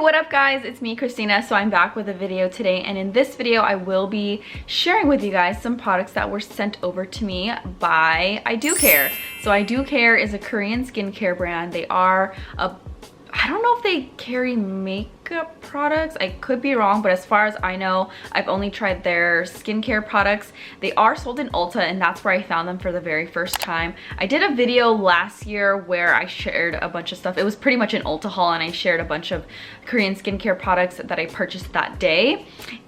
what up guys, it's me Christina. So I'm back with a video today, and in this video I will be sharing with you guys some products that were sent over to me by idewcare. So idewcare is a Korean skincare brand. They are I don't know if they carry makeup products. I could be wrong, but as far as I know, I've only tried their skincare products. They are sold in Ulta, and that's where I found them for the very first time. I did a video last year where I shared a bunch of stuff. It was pretty much an Ulta haul, and I shared a bunch of Korean skincare products that I purchased that day.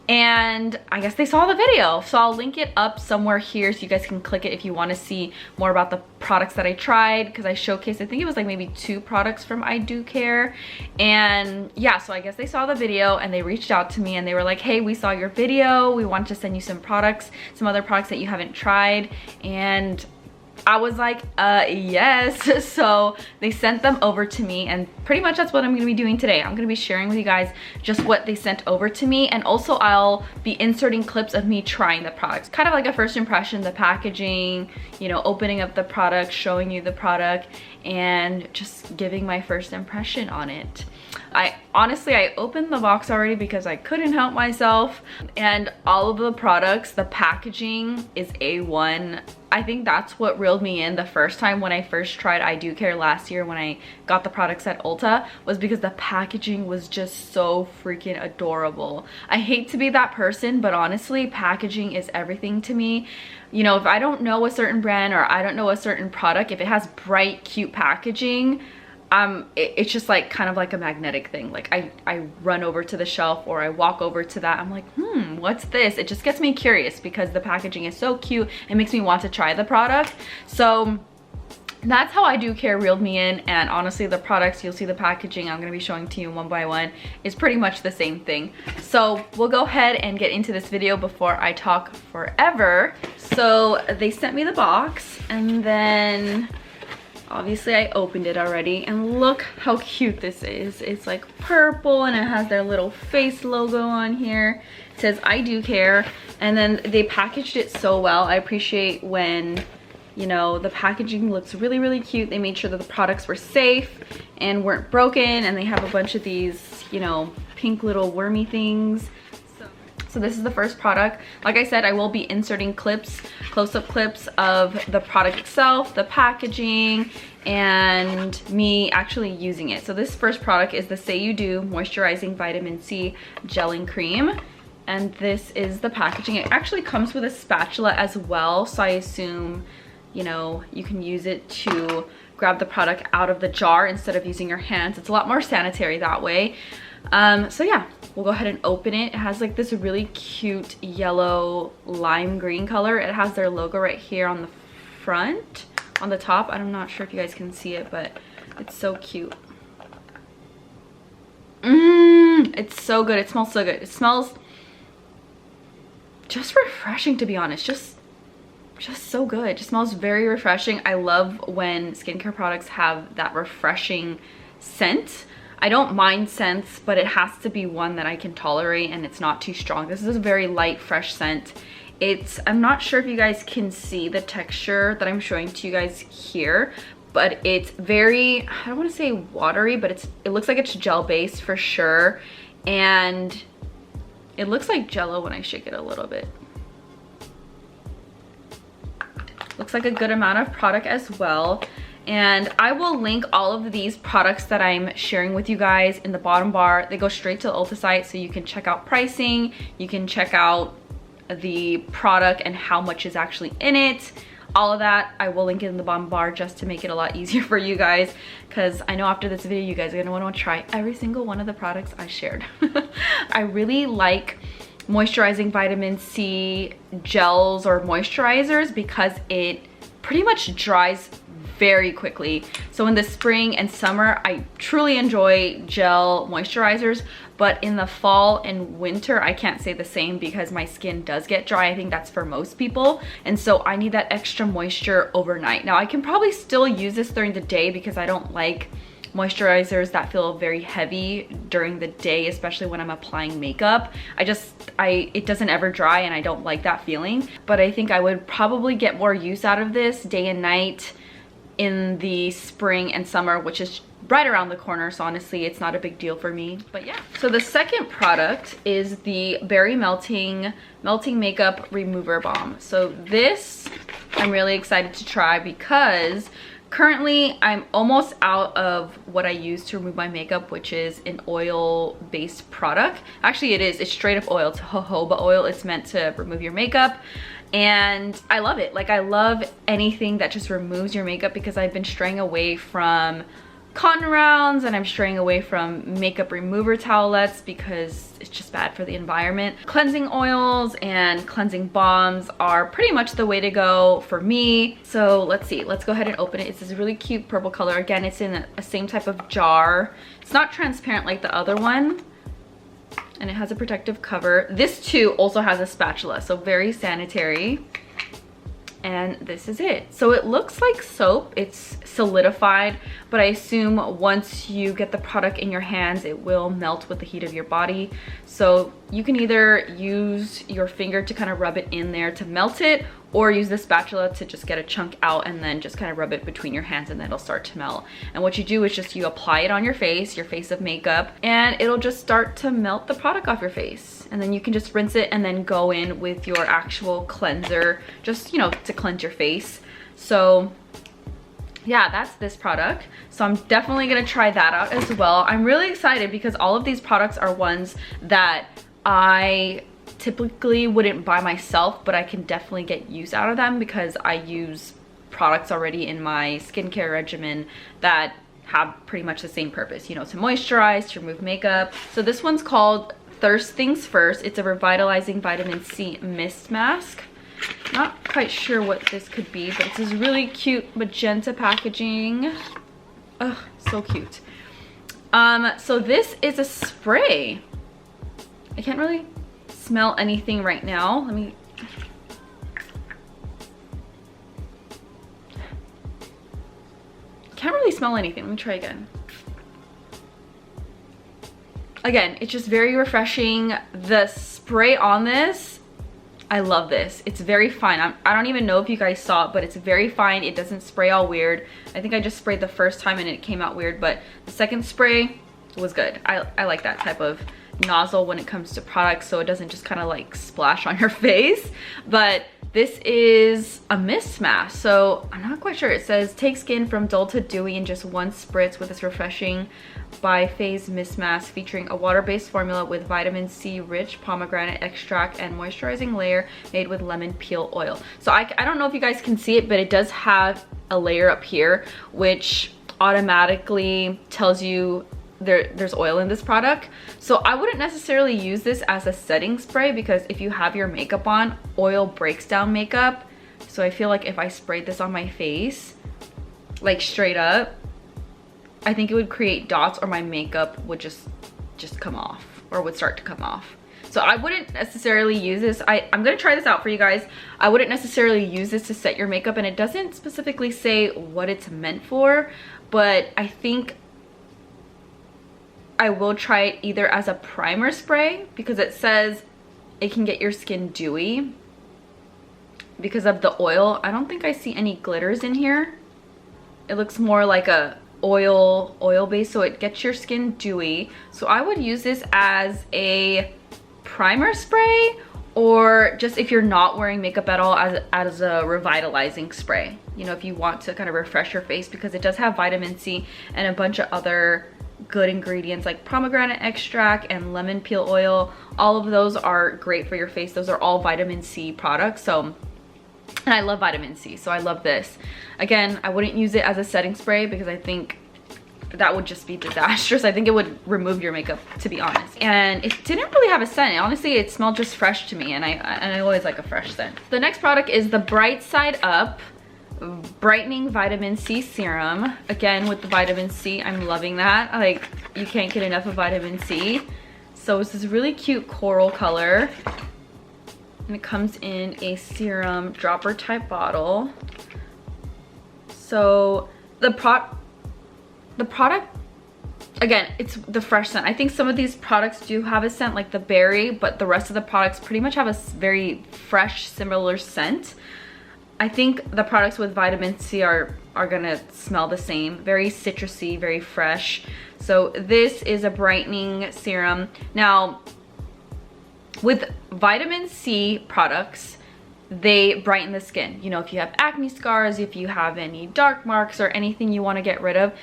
And I guess they saw the video, so I'll link it up somewhere here so you guys can click it if you want to see more about the products that I tried, because I showcased, I think it was like maybe 2 products from idewcare. And yeah, so I guess they saw the video and they reached out to me and they were like, hey, we saw your video, we want to send you some products, some other products that you haven't tried. And I was like, yes. So they sent them over to me, and pretty much that's what I'm gonna be doing today. I'm gonna be sharing with you guys just what they sent over to me, and also I'll be inserting clips of me trying the products. Kind of like a first impression, the packaging, you know, opening up the product, showing you the product, and just giving my first impression on it. Honestly, I opened the box already because I couldn't help myself, and all of the products, the packaging is A1. I think that's what reeled me in the first time when I first tried idewcare last year when I got the products at Ulta, was because the packaging was just so freaking adorable. I hate to be that person, but honestly, packaging is everything to me. You know, if I don't know a certain brand or I don't know a certain product, if it has bright, cute packaging, it's just like kind of like a magnetic thing. Like I run over to the shelf or I walk over to that, I'm like, what's this? It just gets me curious because the packaging is so cute. It makes me want to try the product. So that's how idewcare reeled me in. And honestly, the products, you'll see the packaging I'm going to be showing to you one by one, is pretty much the same thing. So we'll go ahead and get into this video before I talk forever. So they sent me the box, and then obviously I opened it already, and look how cute this is. It's like purple and it has their little face logo on here. It says idewcare, and then they packaged it so well. I appreciate when, you know, the packaging looks really, really cute. They made sure that the products were safe and weren't broken, and they have a bunch of these, you know, pink little wormy things. So this is the first product. Like I said, I will be inserting clips, close-up clips of the product itself, the packaging, and me actually using it. So this first product is the Say You Do Moisturizing Vitamin C Gelling Cream. And this is the packaging. It actually comes with a spatula as well, so I assume, you know, you can use it to grab the product out of the jar instead of using your hands. It's a lot more sanitary that way. So yeah, we'll go ahead and open it. It has like this really cute yellow lime green color. It has their logo right here on the front, on the top. I'm not sure if you guys can see it, but it's so cute. It's so good. It smells so good. It smells just refreshing, to be honest. Just so good. It just smells very refreshing. I love when skincare products have that refreshing scent. I don't mind scents, but it has to be one that I can tolerate and it's not too strong. This is a very light, fresh scent. I'm not sure if you guys can see the texture that I'm showing to you guys here, but it's very, I don't want to say watery, but it looks like it's gel based for sure. And it looks like Jello when I shake it a little bit. Looks like a good amount of product as well. And I will link all of these products that I'm sharing with you guys in the bottom bar. They go straight to the Ulta site, so you can check out pricing, you can check out the product and how much is actually in it. All of that I will link it in the bottom bar just to make it a lot easier for you guys, because I know after this video you guys are gonna want to try every single one of the products I shared. I really like moisturizing vitamin C gels or moisturizers because it pretty much dries very quickly. So in the spring and summer, I truly enjoy gel moisturizers, but in the fall and winter, I can't say the same because my skin does get dry. I think that's for most people. And so I need that extra moisture overnight. Now I can probably still use this during the day because I don't like moisturizers that feel very heavy during the day, especially when I'm applying makeup. It doesn't ever dry and I don't like that feeling. But I think I would probably get more use out of this day and night in the spring and summer, which is right around the corner, so honestly it's not a big deal for me. But yeah, so the second product is the Berry Melting Makeup Remover Balm. So this I'm really excited to try because currently I'm almost out of what I use to remove my makeup, which is an oil based product. Actually it's straight up oil. It's jojoba oil. It's meant to remove your makeup, and I love it. Like, I love anything that just removes your makeup because I've been straying away from cotton rounds and I'm straying away from makeup remover towelettes because it's just bad for the environment. Cleansing oils and cleansing balms are pretty much the way to go for me. So let's see, let's go ahead and open it. It's this really cute purple color. Again, it's in a same type of jar. It's not transparent like the other one, and it has a protective cover. This too also has a spatula, so very sanitary. And this is it. So it looks like soap. It's solidified, but I assume once you get the product in your hands, it will melt with the heat of your body. So you can either use your finger to kind of rub it in there to melt it, or use the spatula to just get a chunk out and then just kind of rub it between your hands, and then it'll start to melt. And what you do is just you apply it on your face of makeup, and it'll just start to melt the product off your face. And then you can just rinse it and then go in with your actual cleanser, just, you know, to cleanse your face. So yeah, that's this product. So I'm definitely gonna try that out as well. I'm really excited because all of these products are ones that I typically wouldn't buy myself, but I can definitely get use out of them because I use products already in my skincare regimen that have pretty much the same purpose, you know, to moisturize, to remove makeup. So this one's called First Things First. It's a revitalizing vitamin C mist mask. Not quite sure what this could be, but it's this really cute magenta packaging. Ugh, so cute. So this is a spray. I can't really smell anything right now. Let me, can't really smell anything. Let me try again. Again, it's just very refreshing. The spray on this, I love this. It's very fine. I don't even know if you guys saw it, but it's very fine. It doesn't spray all weird. I think I just sprayed the first time and it came out weird, but the second spray was good. I like that type of nozzle when it comes to products, so it doesn't just kind of like splash on your face. But this is a mist mask, so I'm not quite sure. It says take skin from dull to dewy in just one spritz with this refreshing bi-phase mist mask featuring a water-based formula with vitamin C rich pomegranate extract and moisturizing layer made with lemon peel oil. So I don't know if you guys can see it, but it does have a layer up here which automatically tells you there's oil in this product. So I wouldn't necessarily use this as a setting spray because if you have your makeup on, oil breaks down makeup. So I feel like if I sprayed this on my face, like straight up, I think it would create dots, or my makeup would just come off, or would start to come off. So I wouldn't necessarily use this. I'm gonna try this out for you guys. I wouldn't necessarily use this to set your makeup, and it doesn't specifically say what it's meant for, but I think I will try it either as a primer spray because it says it can get your skin dewy because of the oil. I don't think I see any glitters in here. It looks more like a oil base, so it gets your skin dewy. So I would use this as a primer spray, or just if you're not wearing makeup at all, as a revitalizing spray, you know, if you want to kind of refresh your face, because it does have vitamin C and a bunch of other good ingredients like pomegranate extract and lemon peel oil. All of those are great for your face. Those are all vitamin C products. So, and I love vitamin C, so I love this. Again, I wouldn't use it as a setting spray because I think that would just be disastrous. I think it would remove your makeup, to be honest. And it didn't really have a scent. Honestly, it smelled just fresh to me, and I always like a fresh scent. The next product is the Bright Side Up Brightening Vitamin C Serum. Again, with the vitamin C, I'm loving that. Like, you can't get enough of vitamin C. So it's this really cute coral color, and it comes in a serum dropper type bottle. So the product, again, it's the fresh scent. I think some of these products do have a scent like the berry, but the rest of the products pretty much have a very fresh, similar scent. I think the products with vitamin C are gonna smell the same. Very citrusy, very fresh. So this is a brightening serum. Now, with vitamin C products, they brighten the skin. You know, if you have acne scars, if you have any dark marks or anything you want to get rid of,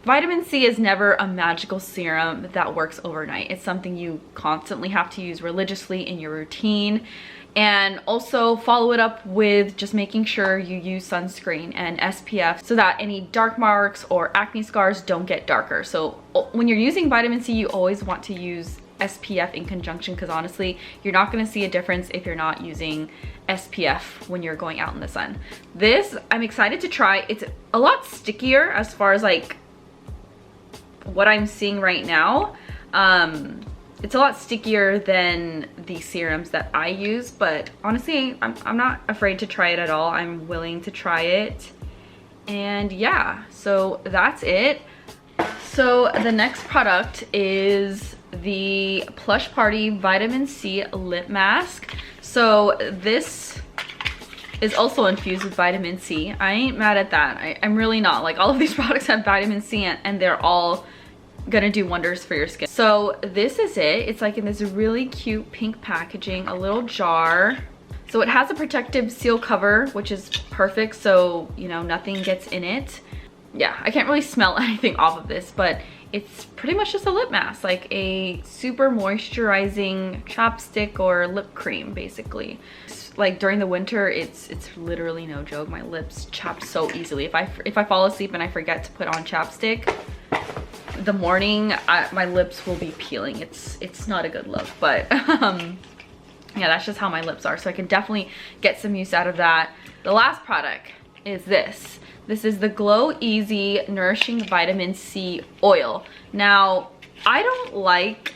vitamin C is never a magical serum that works overnight. It's something you constantly have to use religiously in your routine. And also follow it up with just making sure you use sunscreen and SPF so that any dark marks or acne scars don't get darker. So when you're using vitamin C, you always want to use SPF in conjunction, because honestly, you're not going to see a difference if you're not using SPF when you're going out in the sun. This, I'm excited to try. It's a lot stickier as far as like what I'm seeing right now. It's a lot stickier than the serums that I use, but honestly, I'm not afraid to try it at all. I'm willing to try it. And yeah, so that's it. So the next product is the Plush Party Vitamin C Lip Mask. So this is also infused with vitamin C. I ain't mad at that. I'm really not. Like, all of these products have vitamin C and they're all gonna do wonders for your skin. So this is it. It's like in this really cute pink packaging, a little jar. So it has a protective seal cover, which is perfect, so you know nothing gets in it. Yeah, I can't really smell anything off of this, but it's pretty much just a lip mask, like a super moisturizing chapstick or lip cream, basically. Like during the winter, it's literally no joke. My lips chap so easily. If I fall asleep and I forget to put on chapstick, the morning my lips will be peeling. It's not a good look, but yeah, that's just how my lips are. So I can definitely get some use out of that. The last product is this. This is the Glow Easy Nourishing Vitamin C Oil. Now, I don't like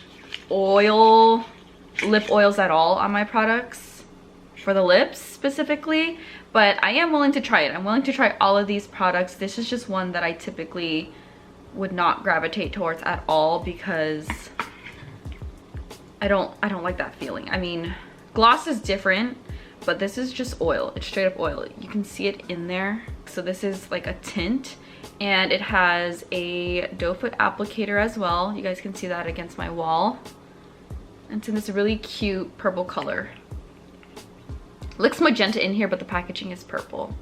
lip oils at all on my products, for the lips specifically, but I am willing to try it. I'm willing to try all of these products. This is just one that I typically would not gravitate towards at all, because I don't like that feeling. I mean, gloss is different, but this is just oil. It's straight up oil. You can see it in there. So this is like a tint, and it has a doe foot applicator as well. You guys can see that against my wall. And it's in this really cute purple color. Looks magenta in here, but the packaging is purple.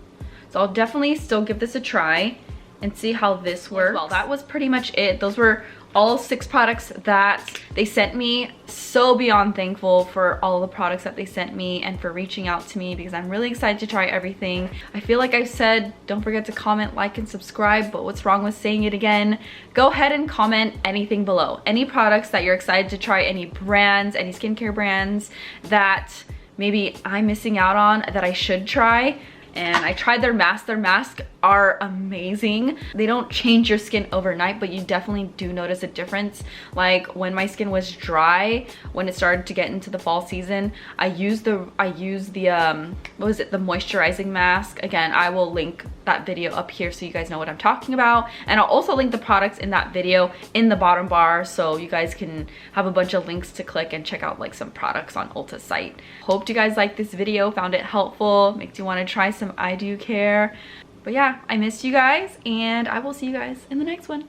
So I'll definitely still give this a try and see how this works. Well, that was pretty much it. Those were all 6 products that they sent me. So beyond thankful for all the products that they sent me and for reaching out to me, because I'm really excited to try everything. I feel like I've said, don't forget to comment, like, and subscribe, but what's wrong with saying it again? Go ahead and comment anything below. Any products that you're excited to try, any brands, any skincare brands that maybe I'm missing out on that I should try. And I tried their masks. Their masks are amazing. They don't change your skin overnight, but you definitely do notice a difference. Like when my skin was dry, when it started to get into the fall season, I used the what was it, the moisturizing mask. Again, I will link that video up here so you guys know what I'm talking about, and I'll also link the products in that video in the bottom bar, so you guys can have a bunch of links to click and check out like some products on Ulta's site. Hope you guys liked this video, found it helpful, makes you want to try some idewcare. But yeah, I missed you guys, and I will see you guys in the next one.